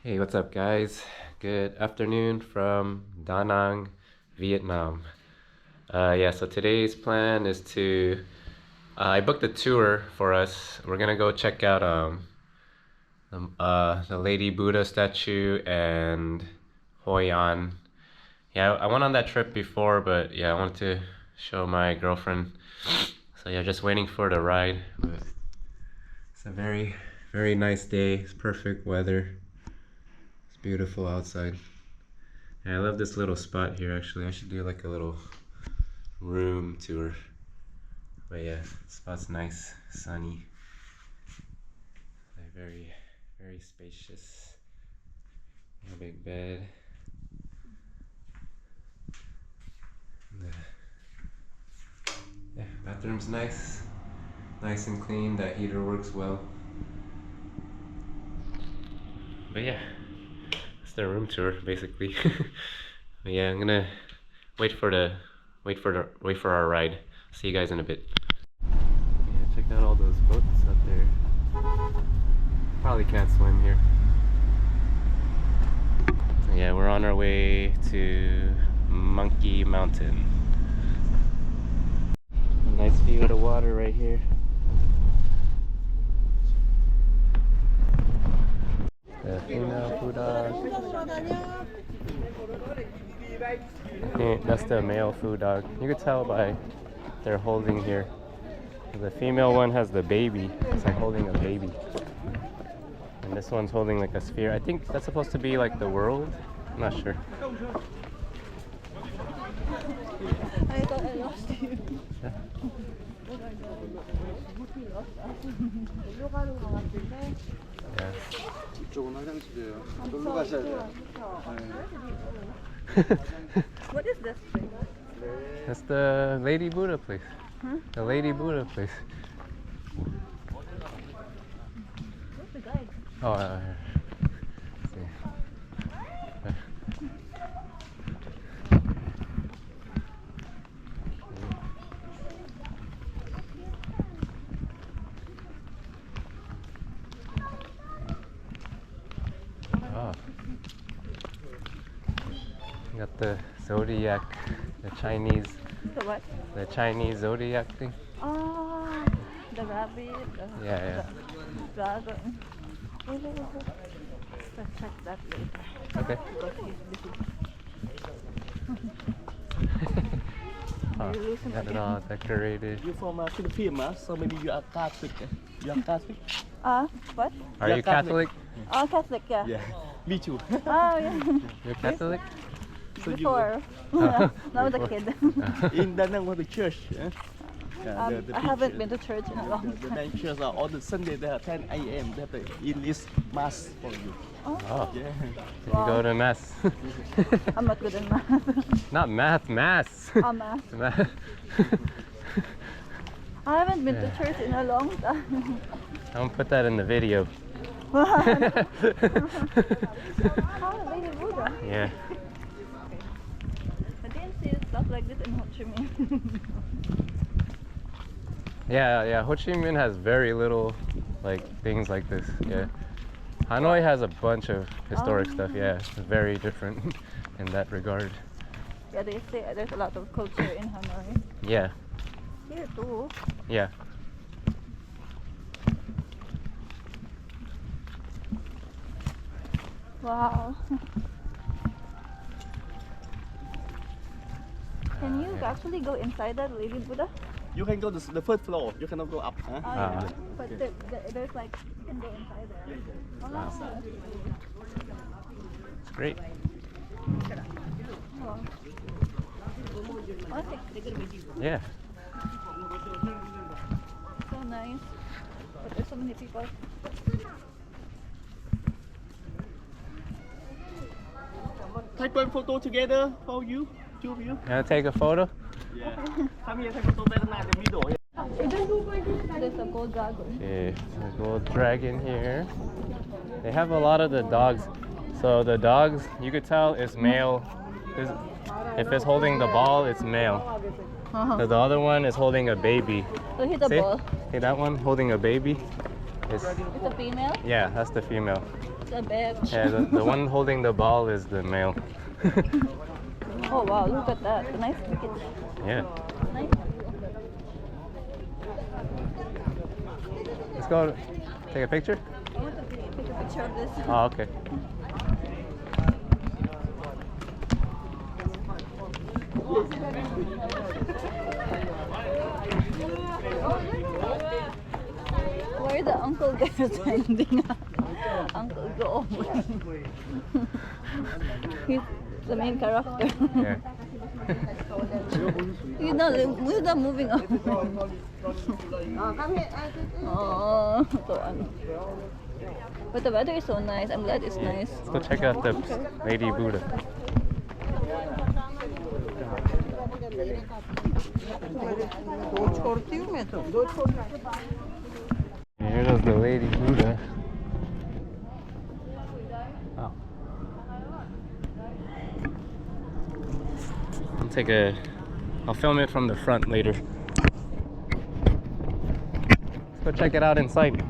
Hey, what's up, guys? Good afternoon from Da Nang, Vietnam. Yeah, so today's plan is to I booked a tour for us. We're gonna go check out the Lady Buddha statue and Hoi An. Yeah, I went on that trip before, but yeah, I wanted to show my girlfriend. So yeah, just waiting for the ride. But it's a very nice day. It's perfect weather. It's beautiful outside. And I love this little spot here actually. I should do like a little room tour. But yeah, the spot's nice, sunny. Very spacious. A big bed. And yeah, bathroom's nice. Nice and clean. That heater works well. But yeah, it's the room tour basically. But yeah, I'm gonna wait for our ride. See you guys in a bit. Yeah, check out all those boats out there. Probably can't swim here. Yeah, we're on our way to Monkey Mountain. A nice view of the water right here. The female food dog. That's the male food dog. You can tell by they're holding here. The female one has the baby. It's like holding a baby. And this one's holding like a sphere. I think that's supposed to be like the world. I'm not sure. I thought I lost you. Yeah. Yeah. 이쪽은 화장실이에요. I'm 놀러 so 가셔야 sure. 돼요. What is this thing? That's the Lady Buddha place. Huh? The Lady Buddha place. Where's the guide? Oh, here. Let's see. Oh. Got the zodiac, the Chinese zodiac thing. Oh, the rabbit. Yeah. The dragon. Let's check that later. Okay. Because he's busy. Oh, You lose him got it again. all decorated. You from Philippines, so maybe you are Catholic. You are Catholic? What? Are Yeah, you Catholic. Catholic? Oh, Catholic, yeah. Yeah, me too. Oh, yeah. You're Catholic? So Before. Oh, Now with a before. kid. In Da Nang, what the church? Yeah, the I big haven't church. been to church in a long The time. main church are all the Sunday they have 10 a.m. They have the English mass for you. Oh, Yeah. you go to mass. I'm not good in math. Not math, mass. Math. Math. I haven't been to Yeah. church in a long time. I won't put that in the video. Oh, Lady Buddha. Yeah. I didn't see stuff like this in Ho Chi Minh. Yeah. Ho Chi Minh has very little like things like this. Yeah. Hanoi has a bunch of historic stuff. Yeah, it's very different in that regard. Yeah, they say there's a lot of culture in Hanoi. Yeah. Here too. Yeah. Wow. Can you actually go inside that Lady Buddha? You can go to the first floor. You cannot go up. Huh? Oh, Ah. yeah. But there's like, you can go inside there. Wow. It's great. Wow. Oh, Yeah. so nice. But there's so many people. Take one photo together for you. Two of you. Wanna take a photo? Yeah. Come here, take photo better than the middle. There's a gold dragon. Okay, the gold dragon here. They have a lot of the dogs. So the dogs, you could tell is male. If it's holding the ball, it's male. So the other one is holding a baby. So hit the See? ball. Okay, that one holding a baby is, It's a female. yeah, that's the female. That's a bitch. Yeah, the one holding the ball is the male. Oh wow, look at that. A nice cricket. Yeah. Nice. Let's go take a picture. I want to take a picture of this. Oh, okay. Where the uncle there standing? Uncle Go. He's the main character. Yeah. He's not moving on. Oh, so but the weather is so nice. I'm glad it's nice. Let's go check out the Lady Buddha. Here goes the Lady Buddha. Oh. I'll film it from the front later. Let's go check it out inside.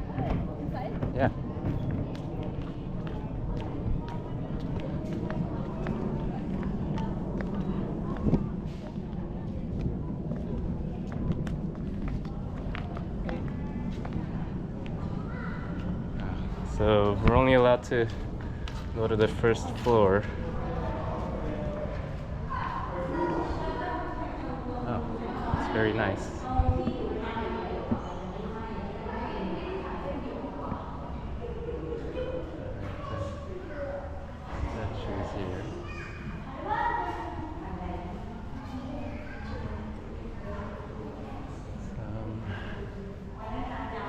Yeah. So we're only allowed to go to the first floor. Oh, it's very nice. Statues here. Some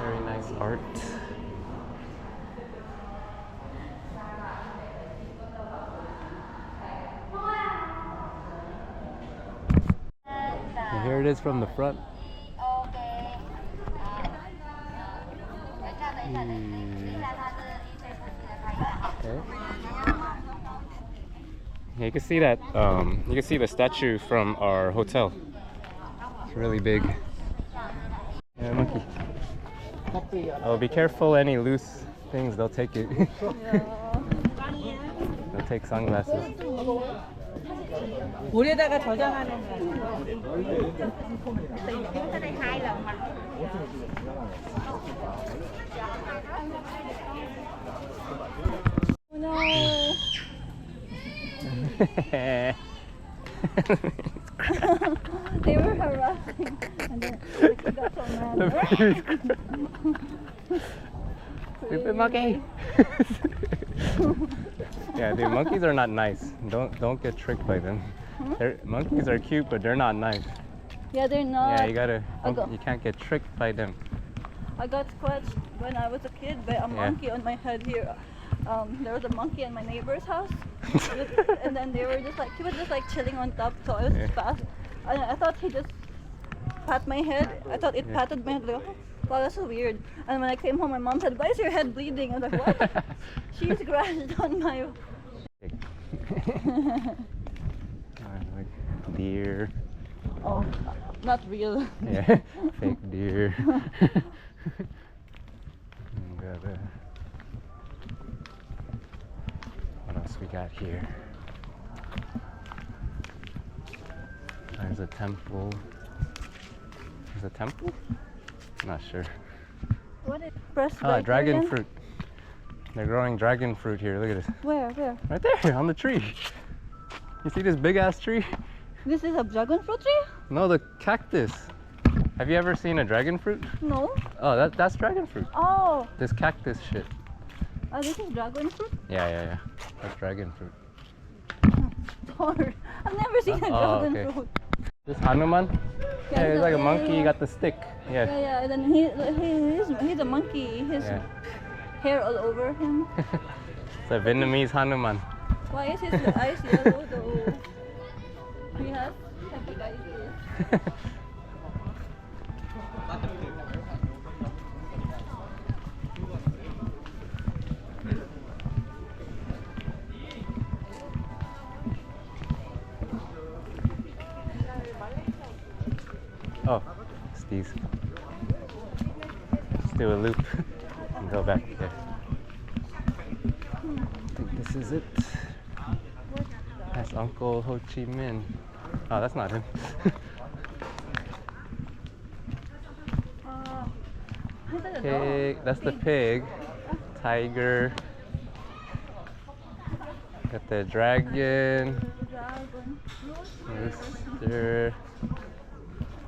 very nice art. And here it is from the front. Okay. Yeah, you can see that. You can see the statue from our hotel. It's really big. Yeah, monkey. Oh, be careful! Any loose things, they'll take it. They'll take sunglasses. 물에다가 저장하는 거. No. They were harassing. And then they got so mad. Stupid monkey. Yeah, the monkeys are not nice. Don't get tricked by them. Monkeys are cute, but they're not nice. Yeah, they're not. Yeah, you can't get tricked by them. I got scratched when I was a kid by a monkey on my head here. There was a monkey in my neighbor's house, and then he was just like chilling on top. So I was just fast, and I thought he just pat my head. I thought it patted my head. Like, oh, wow, that's so weird. And when I came home, my mom said, "Why is your head bleeding?" I was like, "What?" She scratched on my. Like deer. Oh, not real. Yeah, fake deer. What else we got here? There's a temple. There's a temple? I'm not sure. What is press? Ah, dragon fruit. They're growing dragon fruit here. Look at this. Where? Right there on the tree. You see this big ass tree? This is a dragon fruit tree? No, the cactus. Have you ever seen a dragon fruit? No. Oh, that's dragon fruit. Oh, This cactus shit. this is dragon fruit. Yeah. That's dragon fruit. Or I've never seen a Oh, dragon okay. fruit. This Hanuman? Yeah, he's like a monkey. He got the stick. Yeah, Yeah. yeah. And then he's a monkey. His Yeah. hair all over him. It's a Vietnamese Hanuman. Why is his eyes yellow though? He has happy eyes. Oh, it's these. Let's do a loop and go back there. This is it. That's Uncle Ho Chi Minh. Oh, that's not him. Is that a Pig. dog? That's the pig. Tiger. Got the dragon. Dragon. Rooster.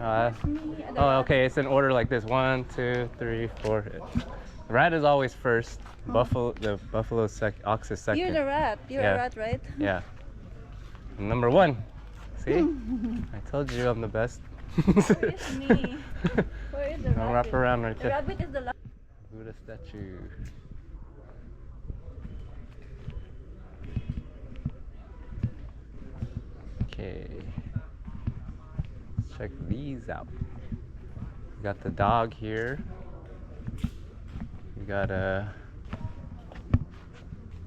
Oh, okay. It's in order like this. 1, 2, 3, 4. Rat is always first. Buffalo. The buffalo ox is second. You're the rat. You're Yeah. a rat, right? Yeah. And number 1. See? I told you I'm the best. Where is me? Where is the I'll rabbit? wrap around right The there. rabbit is the last. Buddha statue. Okay. Let's check these out. We got the dog here. We got a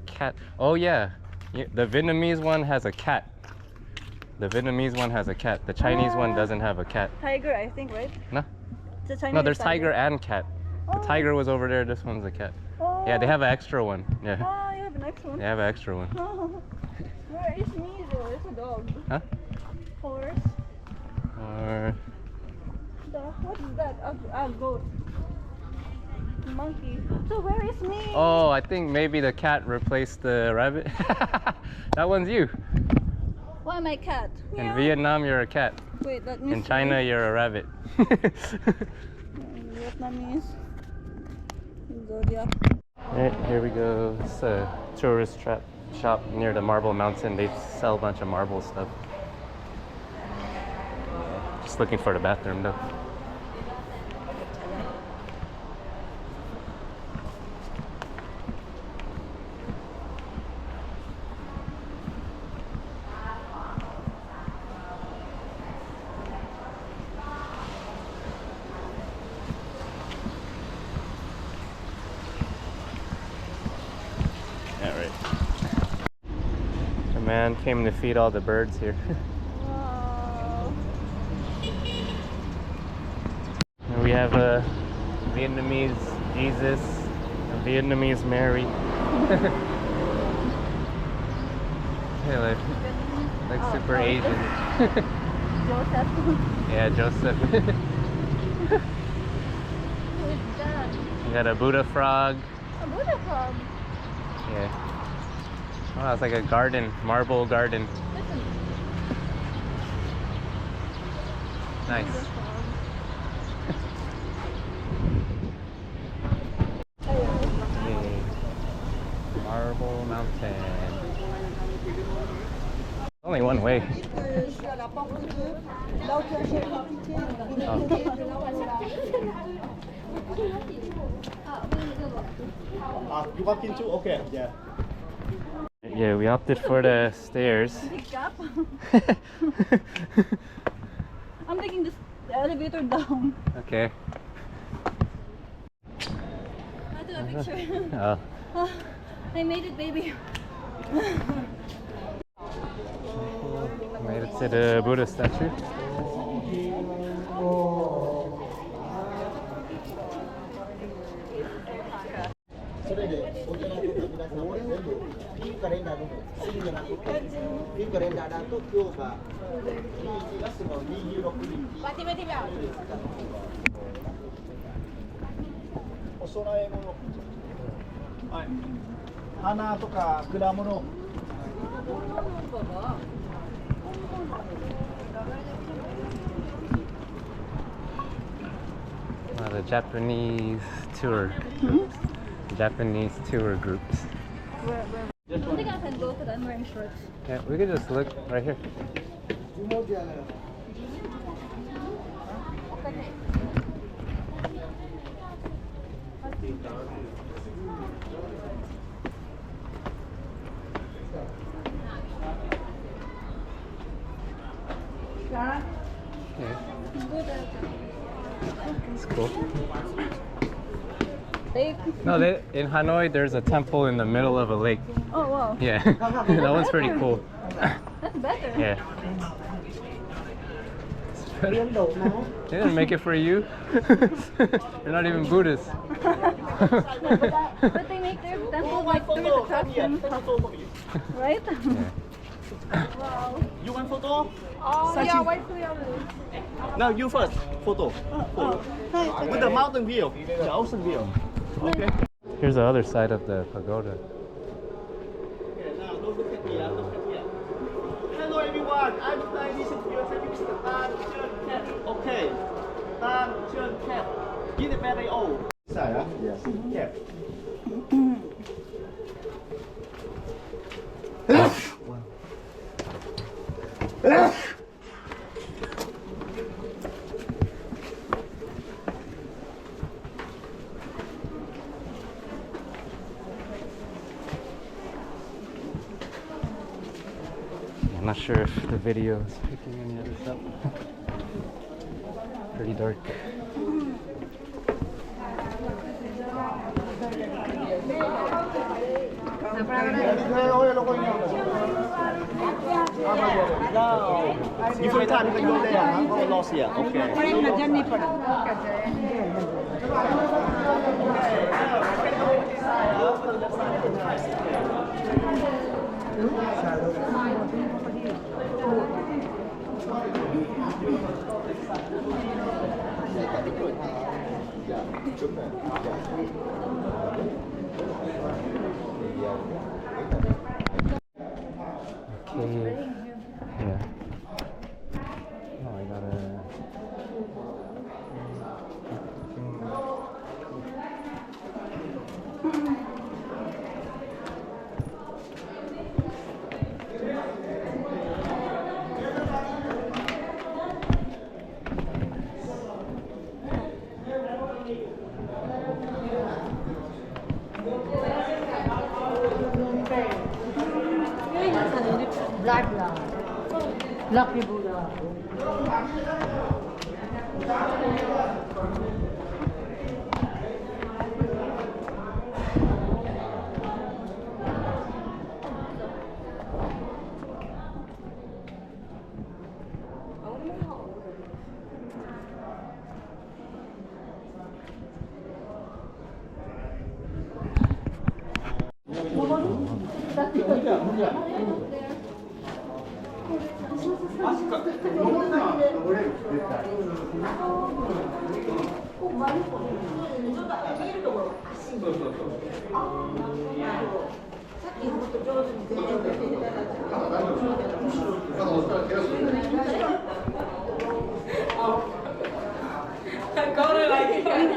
cat. Oh yeah. The Vietnamese one has a cat. The Vietnamese one has a cat. The Chinese one doesn't have a cat. Tiger, I think, right? No? The Chinese No, is there's tiger and cat. The tiger was over there. This one's a cat. Oh. Yeah, they have an extra one. Yeah. Ah, you have an extra one. They have an extra one. Where is me though? It's a dog. Huh? Horse. Or What is that? A goat. Monkey. So where is me? oh, I think maybe the cat replaced the rabbit. That one's you. Why am I cat? In Meow. Vietnam, you're a cat. Wait, let me In see. China, you're a rabbit. Vietnamese. Zodiac. Alright, here we go. It's a tourist shop near the Marble Mountain. They sell a bunch of marble stuff. Just looking for the bathroom though. Alright. The man came to feed all the birds here. Wow. And we have a Vietnamese Jesus, a Vietnamese Mary. Hey, like Oh, super oh, Asian. Joseph. Yeah, Joseph. Who is that? We got a Buddha frog. A Buddha frog. Yeah. Oh, it's like a garden, marble garden. Listen. Nice. Buddha frog. Okay. Marble Mountain. Only one way. You walk into? Okay, yeah. Yeah, we opted for the stairs. Big gap. I'm taking this elevator down. Okay. I took a picture. Oh. Oh, I made it, baby. Made it to the Buddha statue. The Japanese tour. Japanese tour groups. I don't think I can go because I'm wearing shorts. Yeah, we could just look right here. Yeah. It's cool. Lake. No, in Hanoi, there's a temple in the middle of a lake. Oh wow. Yeah, that one's pretty cool. That's better. Yeah. They didn't make it for you. You're not even Buddhist. But they make their temple like photo? there's a Come here. classroom, Take photo for me. right? Yeah. Wow. You want photo? Yeah, wait for you. No, you first. Photo. Hi. With the mountain view, the ocean view. Okay. Here's the other side of the pagoda. Okay, now don't look at me. Look at here. Hello everyone. I'm Tan. This is your service, Tan Chun Cat. Okay. Tan Chun Cat. This is very old. Side, huh? Yes. Cat. I'm not sure if the video is picking any of this up. Pretty dark. Now, different time you can go there, huh? Oh, lost here. Okay. Okay. Yeah. Oh, I gotta. Lucky Buddha.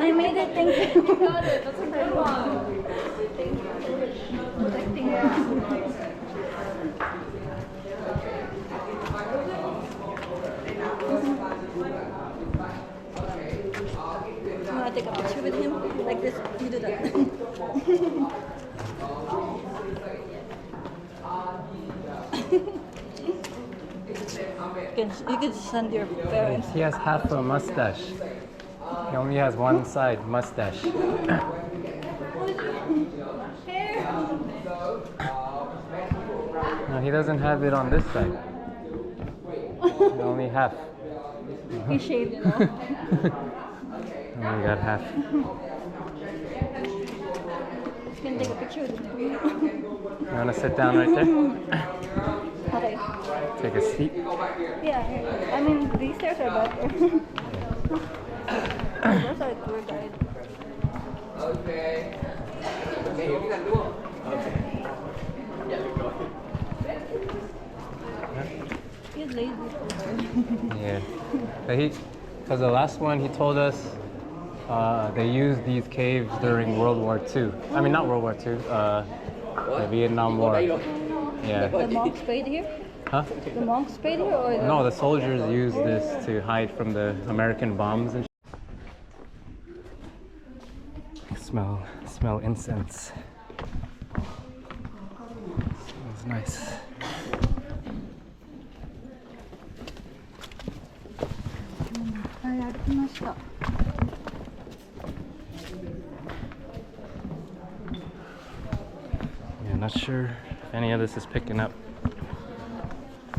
I made it, thank you. Got it, that's what I want. Protecting you. You want to take a picture with him? Like this, you do that. You can send your parents. He has half a mustache. He only has one side mustache. No, he doesn't have it on this side. Only half. He shaved, you know. Only got half. You can take a picture with him. You want to sit down right there? Okay. Take a seat. Yeah, I mean, these stairs are better. Those are tour guide. He's lazy. Yeah. But because the last one he told us they used these caves during World War II. I mean, not World War II, the Vietnam War. Yeah. The monks stayed here? Huh? The monks stayed here or No, the soldiers used this to hide from the American bombs and smell incense. Smells nice. Yeah, not sure if any of this is picking up.